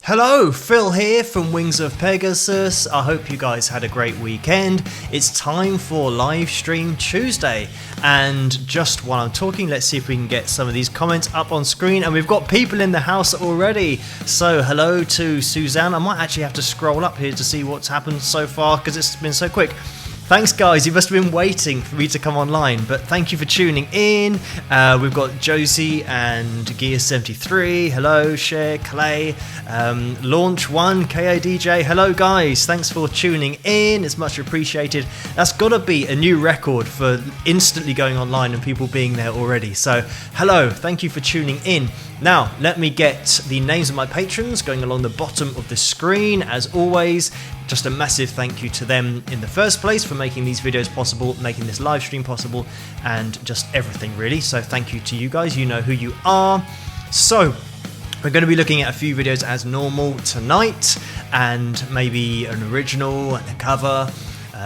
Hello, Phil here from Wings of Pegasus. I hope you guys had a great weekend. It's time for Live Stream Tuesday. And just while I'm talking, let's see if we can get some of these comments up on screen. And we've got people in the house already. So hello to Suzanne. I might actually have to scroll up here to see what's happened so far because it's been so quick. Thanks guys, you must have been waiting for me to come online, but thank you for tuning in. We've got Josie and Gear73, hello, Cher, Clay, Launch 1, KADJ, hello guys, thanks for tuning in, it's much appreciated. That's got to be a new record for instantly going online and people being there already, so hello, thank you for tuning in. Now, let me get the names of my patrons going along the bottom of the screen. As always, just a massive thank you to them in the first place for making these videos possible, making this live stream possible, and just everything really. So thank you to you guys, you know who you are. So, we're going to be looking at a few videos as normal tonight, and maybe an original and a cover.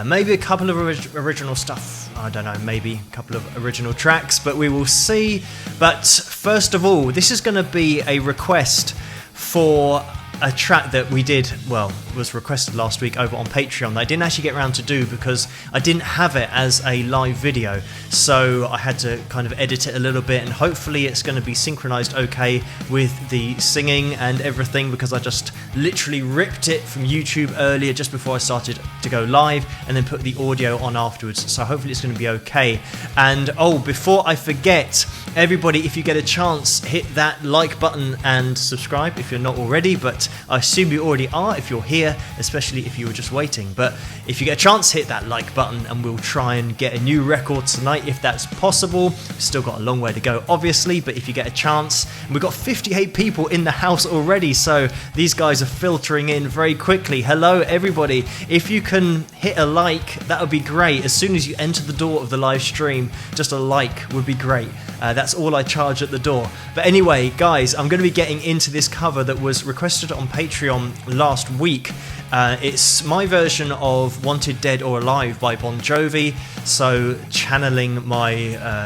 Maybe a couple of original stuff, I don't know, maybe a couple of original tracks, but we will see. But first of all, this is going to be a request for a track that we did, well, was requested last week over on Patreon that I didn't actually get around to do because I didn't have it as a live video, so I had to kind of edit it a little bit, and hopefully it's going to be synchronized okay with the singing and everything, because I just literally ripped it from YouTube earlier just before I started to go live and then put the audio on afterwards, so hopefully it's going to be okay. And oh, before I forget, everybody, if you get a chance, hit that like button and subscribe if you're not already, but I assume you already are if you're here, especially if you were just waiting. But if you get a chance, hit that like button and we'll try and get a new record tonight if that's possible. Still got a long way to go obviously, but if you get a chance. We've got 58 people in the house already, so these guys are filtering in very quickly. Hello everybody, if you can hit a like, that would be great. As soon as you enter the door of the live stream, just a like would be great. That's all I charge at the door. But anyway, guys, I'm going to be getting into this cover that was requested on Patreon last week. It's my version of Wanted Dead or Alive by Bon Jovi, so channeling my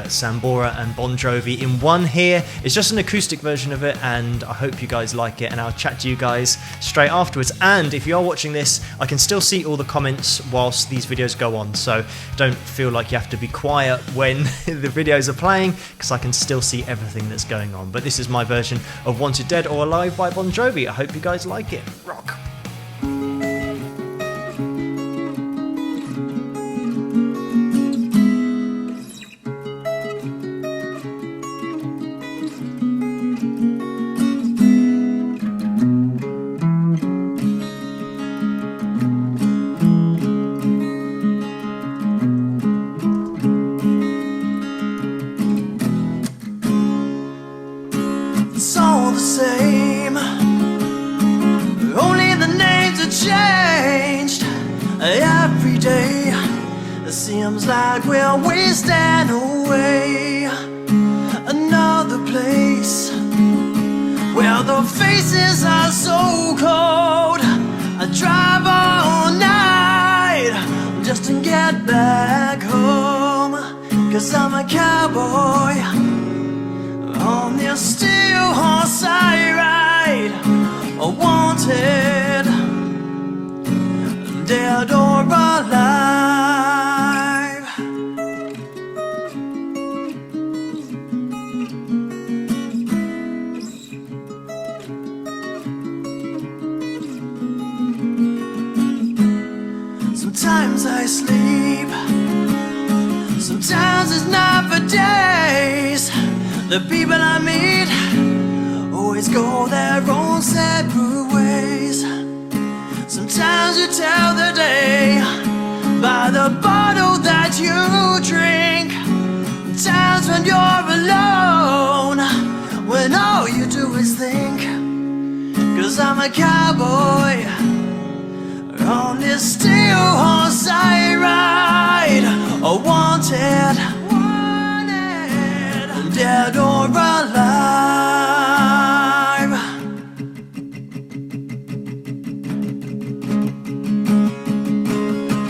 Sambora and Bon Jovi in one here. It's just an acoustic version of it, and I hope you guys like it, and I'll chat to you guys straight afterwards. And if you are watching this, I can still see all the comments whilst these videos go on, so don't feel like you have to be quiet when the videos are playing, because I can still see everything that's going on. But this is my version of Wanted Dead or Alive by Bon Jovi. I hope you guys like it. Rock! It's all the same, only the names are changed. Every day it seems like we're wasting away. Another place where the faces are so cold. I drive all night just to get back home, 'cause I'm a cowboy on this steel horse I ride, wanted, dead or alive. Sometimes I sleep, sometimes it's not for days. The people I meet always go their own separate ways. Sometimes you tell the day by the bottle that you drink. Times when you're alone, when all you do is think. 'Cause I'm a cowboy on this steel horse I ride, wanted, dead or alive.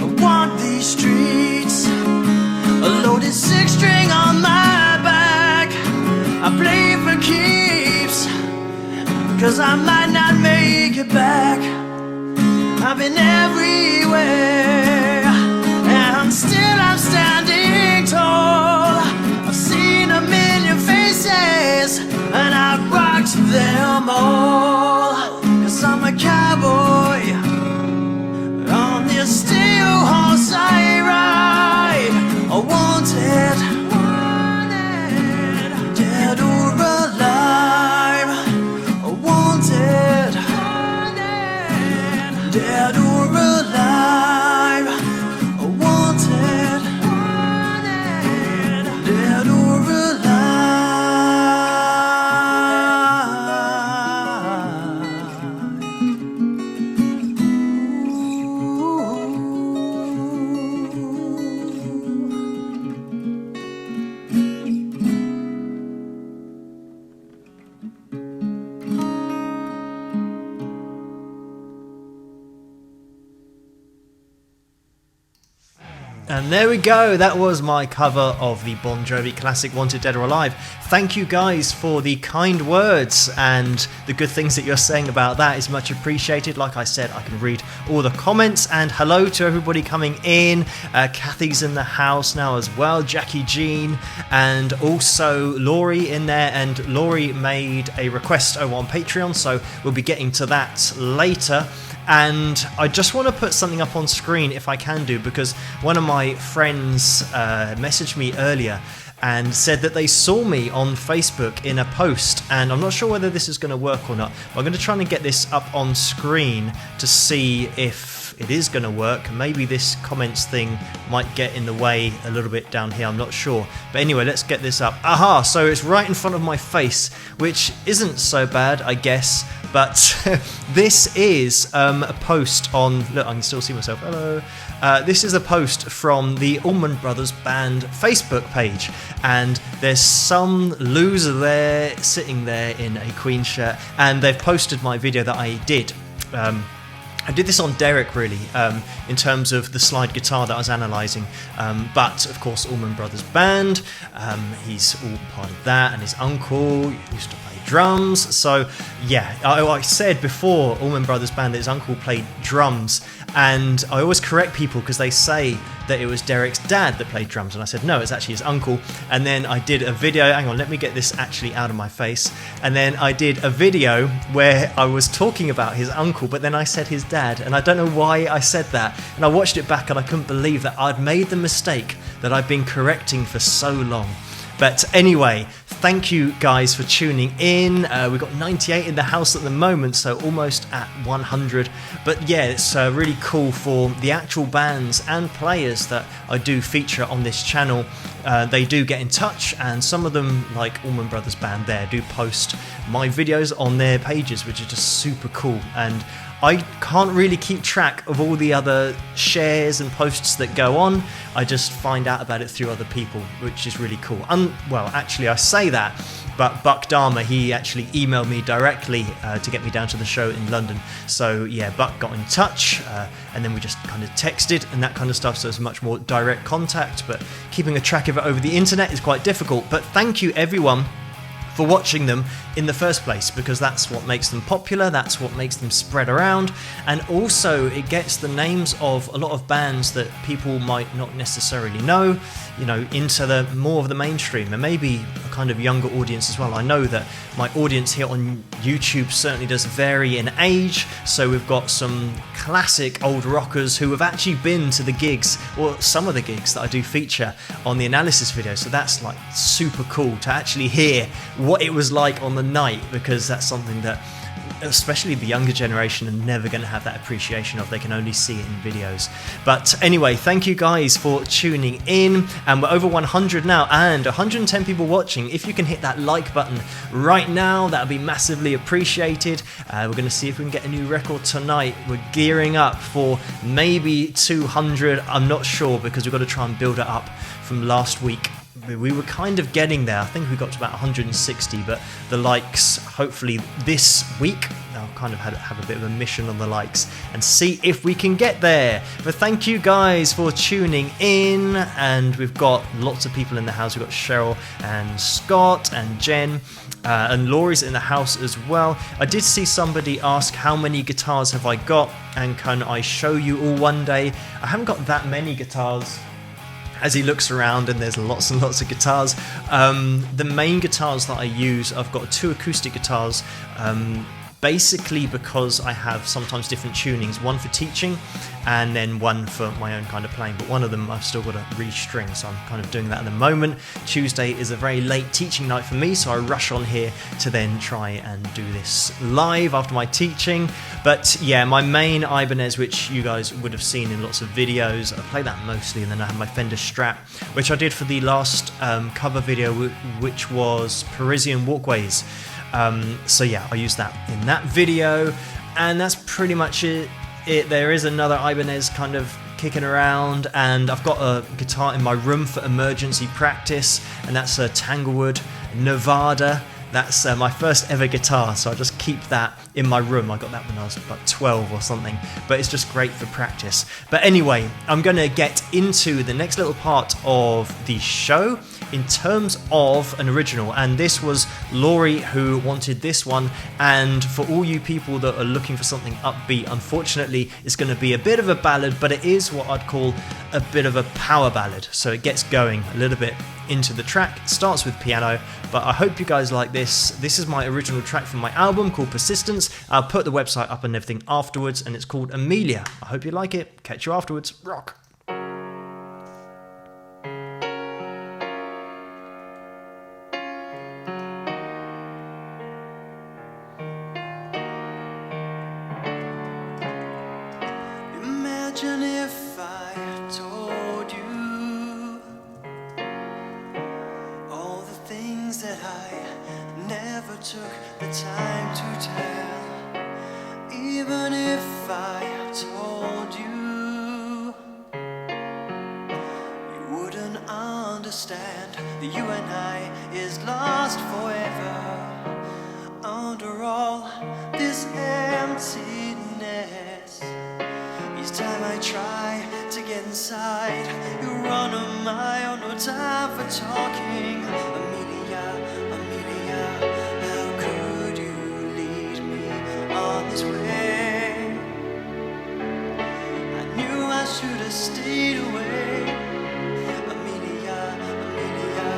I walk these streets, a loaded six-string on my back. I play for keeps, 'cause I might not make take it back. I've been everywhere, and still I'm standing tall. I've seen a million faces, and I've rocked them all. 'Cause I'm a cowboy on this steel horse I ride. Wanted, dead or alive. Wanted, dead or alive. Wanted, dead or And there we go, that was my cover of the Bon Jovi classic Wanted Dead or Alive. Thank you guys for the kind words and the good things that you're saying about that is much appreciated. Like I said, I can read all the comments, and hello to everybody coming in. Kathy's in the house now as well, Jackie Jean, and also Laurie in there, and Laurie made a request over on Patreon, so we'll be getting to that later. And I just want to put something up on screen if I can do, because one of my friends messaged me earlier and said that they saw me on Facebook in a post, and I'm not sure whether this is going to work or not, but I'm going to try and get this up on screen to see if it is going to work. Maybe this comments thing might get in the way a little bit down here, I'm not sure. But anyway, let's get this up. Aha, so it's right in front of my face, which isn't so bad, I guess. But this is a post on... Look, I can still see myself. Hello. This is a post from the Allman Brothers Band Facebook page. And there's some loser there, sitting there in a Queen shirt. And they've posted my video that I did. I did this on Derek, really, in terms of the slide guitar that I was analysing. But, of course, Allman Brothers Band, he's all part of that, and his uncle used to play drums. So, yeah, I said before, Allman Brothers Band, that his uncle played drums, and I always correct people because they say that it was Derek's dad that played drums, and I said, no, it's actually his uncle. And then I did a video, hang on, let me get this actually out of my face, and then I did a video where I was talking about his uncle, but then I said his dad, and I don't know why I said that, and I watched it back and I couldn't believe that I'd made the mistake that I've been correcting for so long. But anyway, thank you guys for tuning in. We've got 98 in the house at the moment, so almost at 100. But yeah, it's really cool for the actual bands and players that I do feature on this channel. They do get in touch, and some of them, like Allman Brothers Band there, do post my videos on their pages, which is just super cool. And I can't really keep track of all the other shares and posts that go on. I just find out about it through other people, which is really cool. Well, actually, I say that, but Buck Dharma, he actually emailed me directly to get me down to the show in London. So yeah, Buck got in touch, and then we just kind of texted and that kind of stuff, so it's much more direct contact, but keeping a track of it over the internet is quite difficult. But thank you, everyone, for watching them in the first place, because that's what makes them popular, that's what makes them spread around, and also it gets the names of a lot of bands that people might not necessarily know, you know, into the more of the mainstream, and maybe a kind of younger audience as well. I know that my audience here on YouTube certainly does vary in age, so we've got some classic old rockers who have actually been to the gigs, or some of the gigs that I do feature on the analysis video, so that's like super cool to actually hear what it was like on the night, because that's something that especially the younger generation are never going to have that appreciation of. They can only see it in videos. But anyway, thank you guys for tuning in, and we're over 100 now and 110 people watching. If you can hit that like button right now, that would be massively appreciated. We're going to see if we can get a new record tonight. We're gearing up for maybe 200. I'm not sure, because we've got to try and build it up from last week. We were kind of getting there. I think we got to about 160, but the likes, hopefully this week, I'll kind of have a bit of a mission on the likes and see if we can get there. But thank you guys for tuning in, and we've got lots of people in the house. We've got Cheryl and Scott and Jen And Laurie's in the house as well. I did see somebody ask how many guitars have I got and can I show you all one day. I haven't got that many guitars. As he looks around and there's lots and lots of guitars. The main guitars that I use, I've got 2 acoustic guitars, basically because I have sometimes different tunings, one for teaching and then one for my own kind of playing, but one of them I've still got to restring, so I'm kind of doing that at the moment. Tuesday is a very late teaching night for me, so I rush on here to then try and do this live after my teaching. But yeah, my main Ibanez, which you guys would have seen in lots of videos, I play that mostly, and then I have my Fender Strat, which I did for the last cover video, which was Parisian Walkways. So yeah, I used that in that video, and that's pretty much it. There is another Ibanez kind of kicking around, and I've got a guitar in my room for emergency practice, and that's a Tanglewood Nevada. That's my first ever guitar, so I just keep that in my room. I got that when I was about 12 or something, but it's just great for practice. But anyway, I'm going to get into the next little part of the show in terms of an original, and this was Laurie who wanted this one. And for all you people that are looking for something upbeat, unfortunately it's going to be a bit of a ballad, but it is what I'd call a bit of a power ballad, so it gets going a little bit into the track. It starts with piano, but I hope you guys like this. This is my original track from my album called Persistence. I'll put the website up and everything afterwards, and it's called Amelia. I hope you like it. Catch you afterwards. Rock. Imagine if I told you all the things that I never took the time to tell. Even if I told you, you wouldn't understand that you and I is lost forever. Under all this emptiness, each time I try to get inside, you run a mile, no time for talking. Amelia, Amelia, how could you lead me on this way? I knew I should have stayed away. Amelia, Amelia,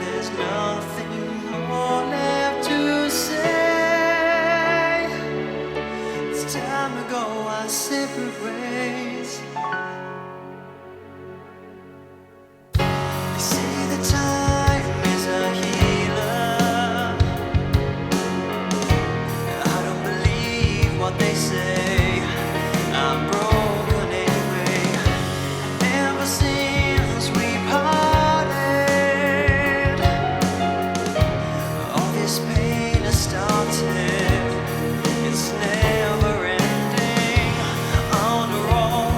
there's nothing more left to say. It's time to go our separate ways. They say that time is a healer. I don't believe what they say. I'm broken anyway. Ever since we parted, all this pain has started. It's never ending. Under all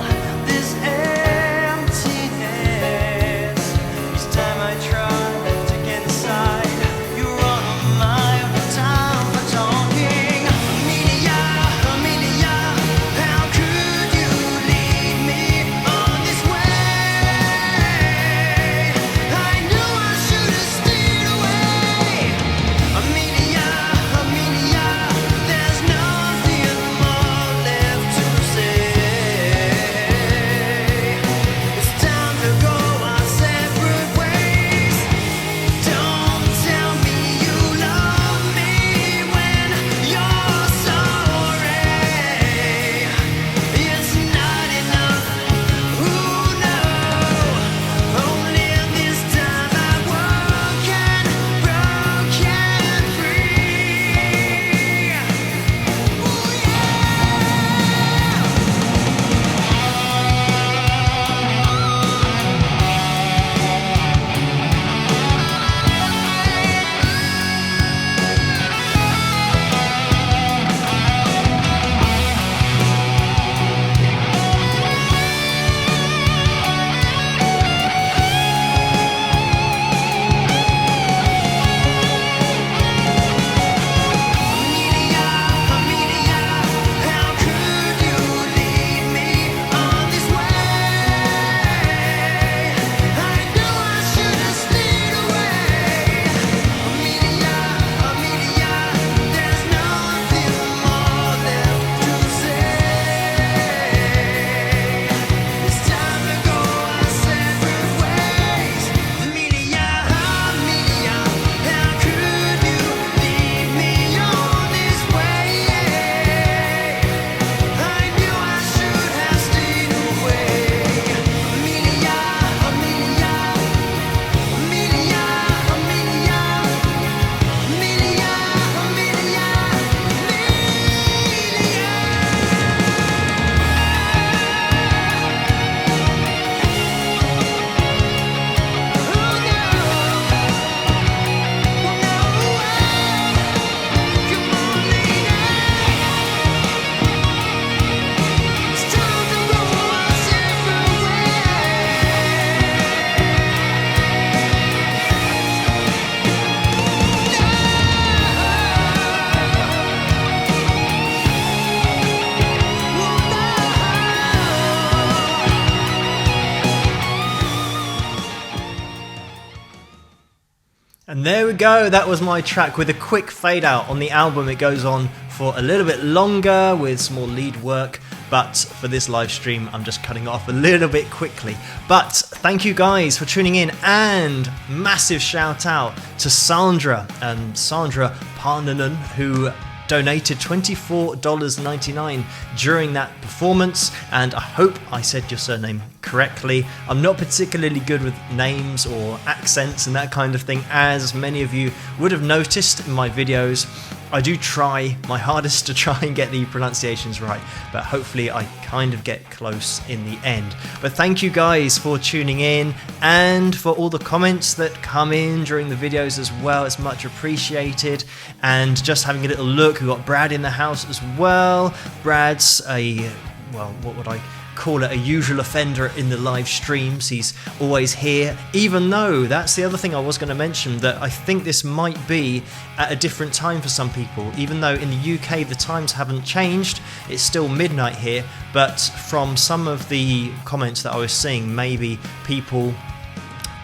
And there we go, that was my track with a quick fade out. On the album it goes on for a little bit longer with some more lead work, but for this live stream I'm just cutting it off a little bit quickly. But thank you guys for tuning in, and massive shout out to Sandra Parnanen, who donated $24.99 during that performance, and I hope I said your surname correctly. I'm not particularly good with names or accents and that kind of thing, as many of you would have noticed in my videos. I do try my hardest to try and get the pronunciations right, but hopefully I kind of get close in the end. But thank you guys for tuning in, and for all the comments that come in during the videos as well. It's much appreciated. And just having a little look, we've got Brad in the house as well. Brad's well, what would I call it, a usual offender in the live streams. He's always here, even though that's the other thing I was going to mention, that I think this might be at a different time for some people. Even though in the UK the times haven't changed, it's still midnight here, but from some of the comments that I was seeing, maybe people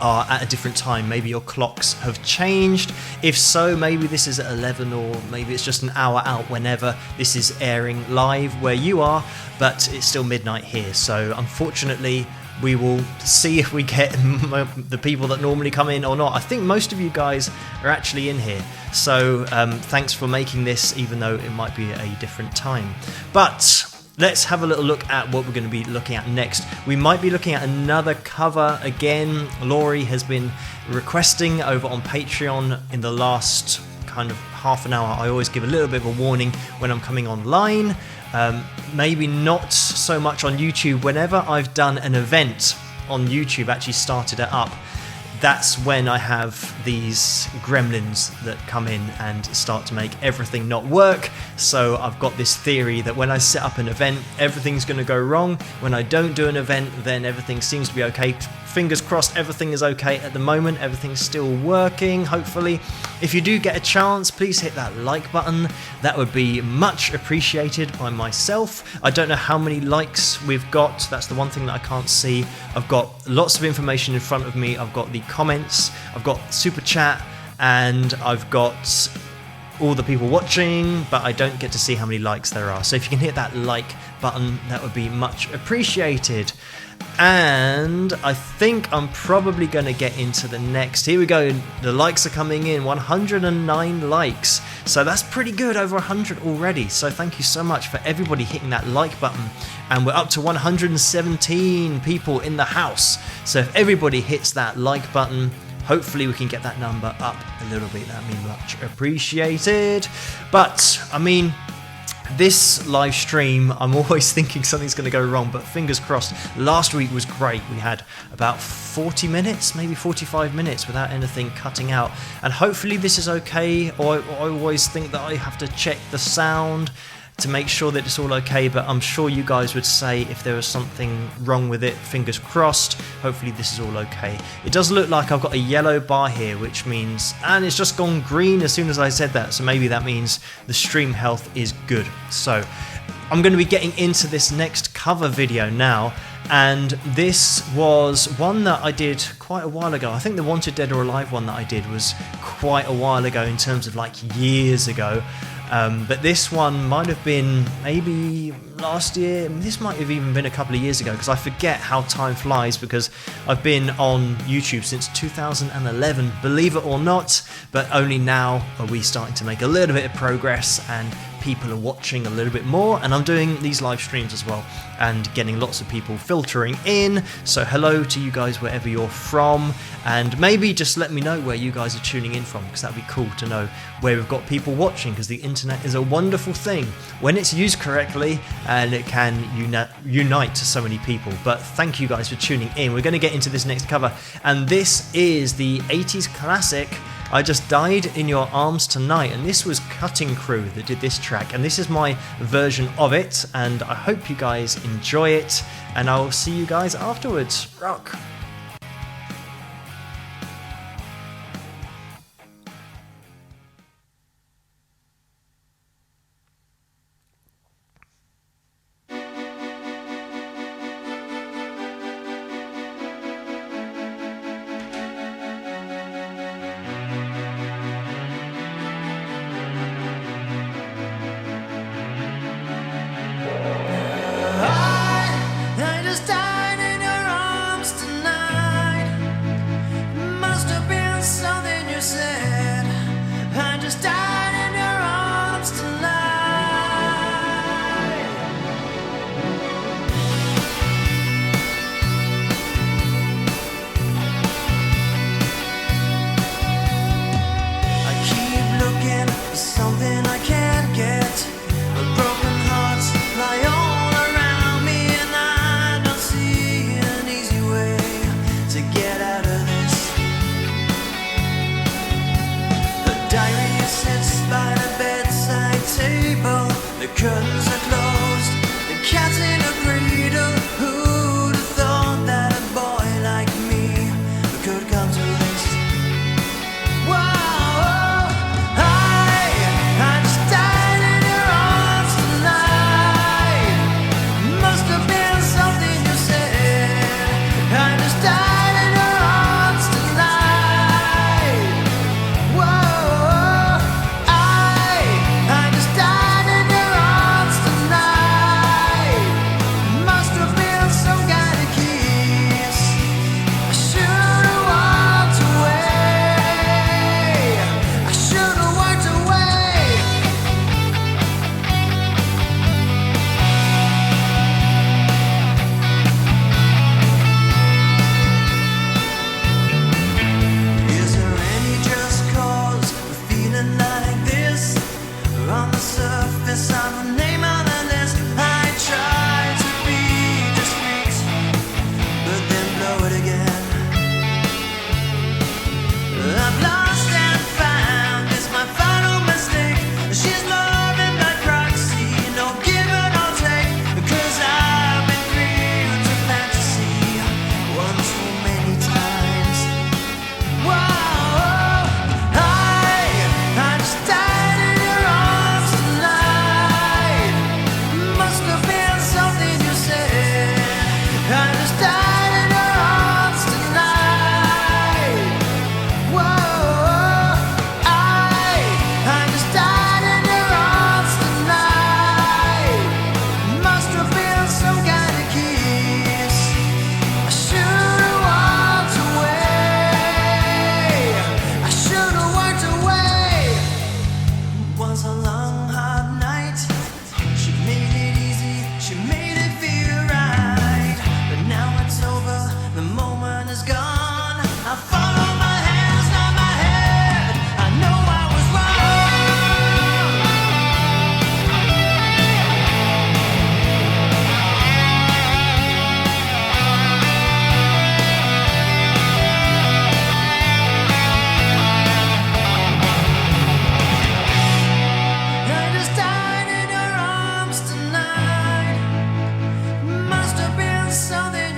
are at a different time. Maybe your clocks have changed. If so, maybe this is at 11, or maybe it's just an hour out whenever this is airing live where you are, but it's still midnight here. So unfortunately we will see if we get the people that normally come in or not. I think most of you guys are actually in here, so thanks for making this, even though it might be a different time. But let's have a little look at what we're going to be looking at next. We might be looking at another cover again. Laurie has been requesting over on Patreon in the last kind of half an hour. I always give a little bit of a warning when I'm coming online. Maybe not so much on YouTube. Whenever I've done an event on YouTube, actually started it up, that's when I have these gremlins that come in and start to make everything not work. So I've got this theory that when I set up an event, everything's going to go wrong. When I don't do an event, then everything seems to be okay. Fingers crossed everything is okay at the moment. Everything's still working, hopefully. If you do get a chance, please hit that like button. That would be much appreciated by myself. I don't know how many likes we've got. That's the one thing that I can't see. I've got lots of information in front of me. I've got the comments, I've got super chat, and I've got all the people watching, but I don't get to see how many likes there are. So if you can hit that like button, that would be much appreciated. And I think I'm probably going to get into the next. Here we go. The likes are coming in. 109 likes. So that's pretty good. Over 100 already. So thank you so much for everybody hitting that like button. And we're up to 117 people in the house. So if everybody hits that like button, hopefully we can get that number up a little bit. That'd be much appreciated. But I mean, this live stream, I'm always thinking something's going to go wrong, but fingers crossed. Last week was great. We had about 40 minutes, maybe 45 minutes without anything cutting out. And hopefully this is okay. Or I always think that I have to check the sound to make sure that it's all okay, but I'm sure you guys would say if there was something wrong with it. Fingers crossed. Hopefully this is all okay. It does look like I've got a yellow bar here, which means, and it's just gone green as soon as I said that, so maybe that means the stream health is good. So I'm going to be getting into this next cover video now, and this was one that I did quite a while ago. I think the Wanted Dead or Alive one that I did was quite a while ago, in terms of like years ago. But this one might have been maybe last year. This might have even been a couple of years ago, because I forget how time flies, because I've been on YouTube since 2011, believe it or not, but only now are we starting to make a little bit of progress and people are watching a little bit more, and I'm doing these live streams as well and getting lots of people filtering in. So hello to you guys wherever you're from, and maybe just let me know where you guys are tuning in from, because that'd be cool to know where we've got people watching, because the internet is a wonderful thing when it's used correctly, and it can unite so many people. But thank you guys for tuning in. We're going to get into this next cover, and this is the 80s classic I Just Died in Your Arms Tonight, and this was Cutting Crew that did this track, and this is my version of it, and I hope you guys enjoy it, and I'll see you guys afterwards. Rock!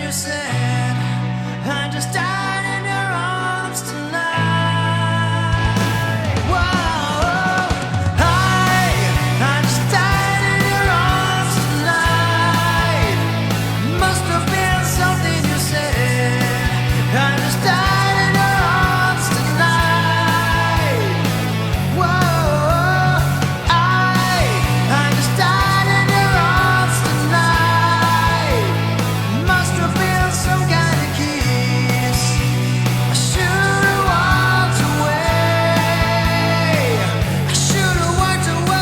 you said. I just died in your arms tonight. Whoa, I just died in your arms tonight. Must have been something you said. I just died in your arms tonight. Whoa, I just died in your arms tonight. Must have been some kind of kiss. I should've walked away. I should've walked away.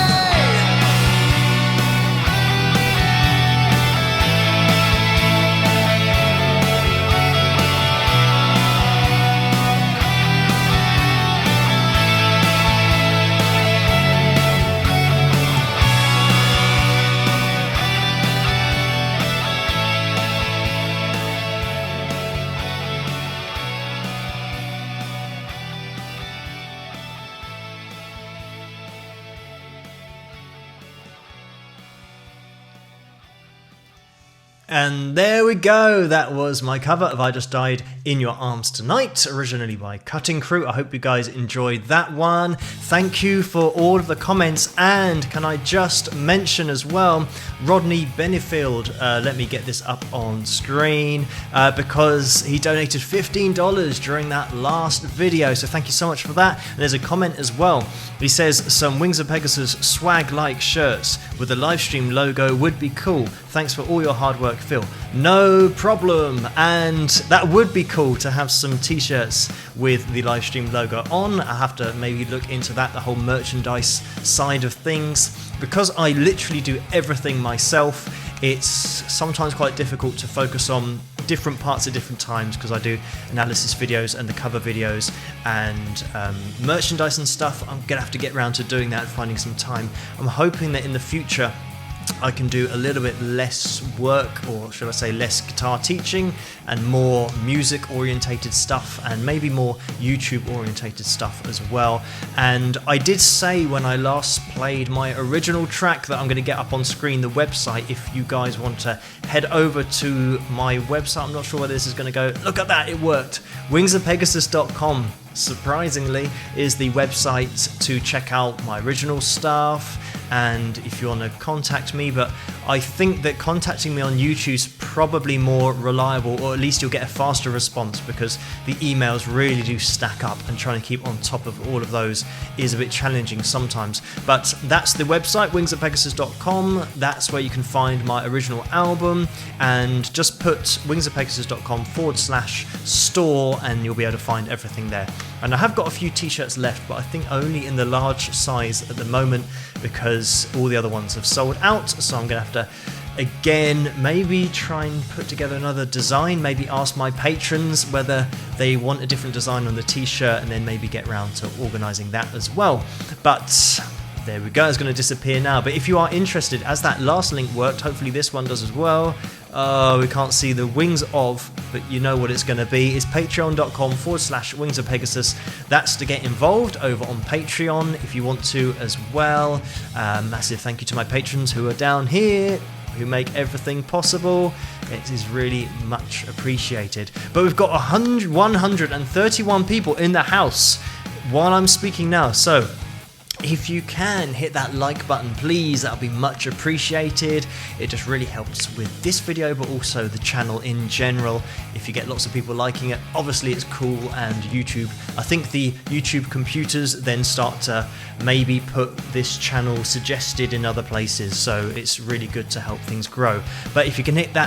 And there we go. That was my cover of I Just Died in Your Arms Tonight, originally by Cutting Crew. I hope you guys enjoyed that one. Thank you for all of the comments. And can I just mention as well, Rodney Benefield, let me get this up on screen, because he donated $15 during that last video. So thank you so much for that. And there's a comment as well. He says, some Wings of Pegasus swag-like shirts with the livestream logo would be cool. Thanks for all your hard work, Phil. No problem. And that would be cool to have some t-shirts with the livestream logo on. I have to maybe look into that, the whole merchandise side of things. Because I literally do everything myself, it's sometimes quite difficult to focus on different parts at different times, because I do analysis videos and the cover videos and merchandise and stuff. I'm gonna have to get around to doing that and finding some time. I'm hoping that in the future I can do a little bit less work, or should I say less guitar teaching, and more music orientated stuff, and maybe more YouTube orientated stuff as well. And I did say when I last played my original track that I'm going to get up on screen the website if you guys want to head over to my website. I'm not sure where this is going to go. Look at that, it worked. wingsofpegasus.com, surprisingly, is the website to check out my original stuff. And if you want to contact me, but I think that contacting me on YouTube is probably more reliable, or at least you'll get a faster response, because the emails really do stack up, and trying to keep on top of all of those is a bit challenging sometimes. But that's the website, wingsofpegasus.com. That's where you can find my original album, and just put wingsofpegasus.com/store and you'll be able to find everything there. And I have got a few t-shirts left, but I think only in the large size at the moment, because all the other ones have sold out. So I'm going to have to, again, maybe try and put together another design, maybe ask my patrons whether they want a different design on the t-shirt, and then maybe get around to organising that as well. But there we go, it's going to disappear now. But if you are interested, as that last link worked, hopefully this one does as well. Oh, we can't see the wings of, but you know what it's going to be. It's patreon.com/Wings of Pegasus. That's to get involved over on Patreon if you want to as well. Massive thank you to my patrons who are down here, who make everything possible. It is really much appreciated. But we've got 131 people in the house while I'm speaking now. So if you can hit that like button, please, that would be much appreciated. It just really helps with this video, but also the channel in general. If you get lots of people liking it, obviously it's cool. And YouTube, I think the YouTube computers then start to maybe put this channel suggested in other places, so it's really good to help things grow. But if you can hit that